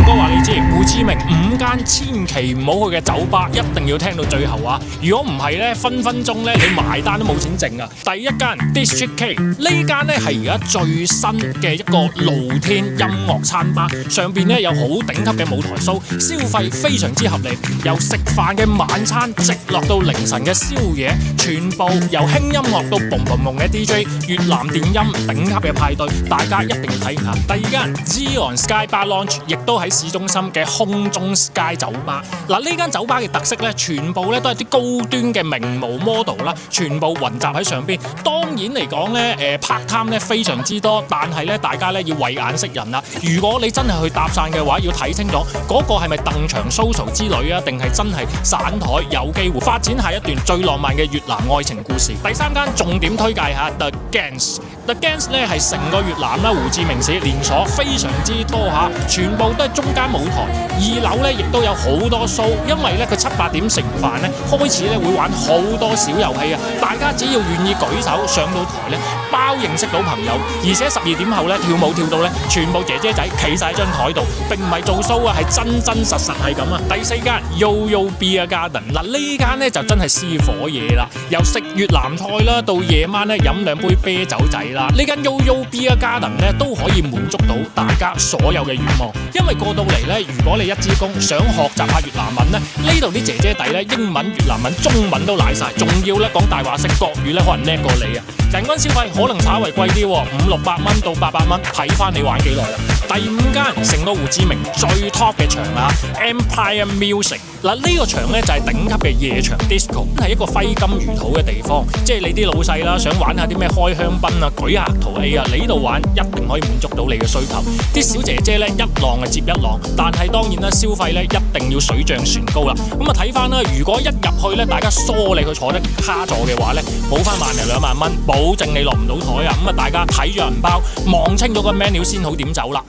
哥話你知，胡志明5間千祈唔好去嘅酒吧，一定要聽到最後啊！如果唔係咧，分分鐘咧你埋單都冇錢剩啊！第一間 District K 呢間咧係而家最新嘅一個露天音樂餐吧，上邊咧有好頂級嘅舞台 show， 消費非常之合理，由食飯嘅晚餐直落到凌晨嘅宵夜，全部由輕音樂到嘣嘣嘣嘅 DJ， 越南電音頂級嘅派對，大家一定要體驗下。第二間 Zion Sky Bar Lounge 亦都喺市中心嘅空中 Sky 酒吧。嗱，呢間酒吧嘅特色咧，全部咧都係啲高端嘅名模 model 啦，全部雲集喺上邊。當然嚟講咧，part time 咧非常之多，但係咧大家咧要慧眼識人啦。如果你真係去搭訕嘅話，要睇清楚嗰個係咪鄧長 social 之類啊，定係真係散台有機會發展下一段最浪漫嘅越南愛情故事。第三間重點推介下 The Gans。The Gans 咧係成個越南啦，胡志明市連鎖非常之多下，全部都係中間舞台。2樓咧亦都有好多 show， 因為咧佢7、8點食飯咧開始咧會玩好多小遊戲啊！大家只要願意舉手上到台咧，包認識到朋友，而且12點後咧跳舞跳到咧，全部姐姐仔企晒喺張台度，並唔係做 show 啊，係真真實實係咁啊！第4間 Yo-Yo Beer Garden， 嗱呢間咧就真係私火嘢啦，由食越南菜啦到夜晚咧飲2杯啤酒仔啦，呢間 Yo-Yo Beer Garden 咧都可以滿足到大家所有嘅願望，因為過到嚟咧，如果你一支公想學習下越南文咧，呢度啲姐姐弟咧英文、越南文、中文都賴晒，仲要咧講大話式國語咧，可能叻過你啊！人均消費可能稍為貴啲喎，500-600蚊到800蚊，睇翻你玩幾耐啦。第5間成個胡志明最 top 嘅場啊 ，Empire Music。嗱呢個場咧就係頂級嘅夜場 disco， 係一個揮金如土嘅地方，即係你啲老細啦，想玩下啲咩開香檳啊、舉客圖 A 啊，你呢度玩一定可以滿足到你嘅需求。啲小姐姐咧一浪接一浪，但係當然啦，消費咧一定要水漲船高啦。咁啊睇翻啦，如果一入去咧，大家疏你去坐得卡座嘅話咧，冇翻1萬零2萬蚊，保證你落唔到台啊！咁啊大家睇住銀包，望清楚個 menu 先好點走啦。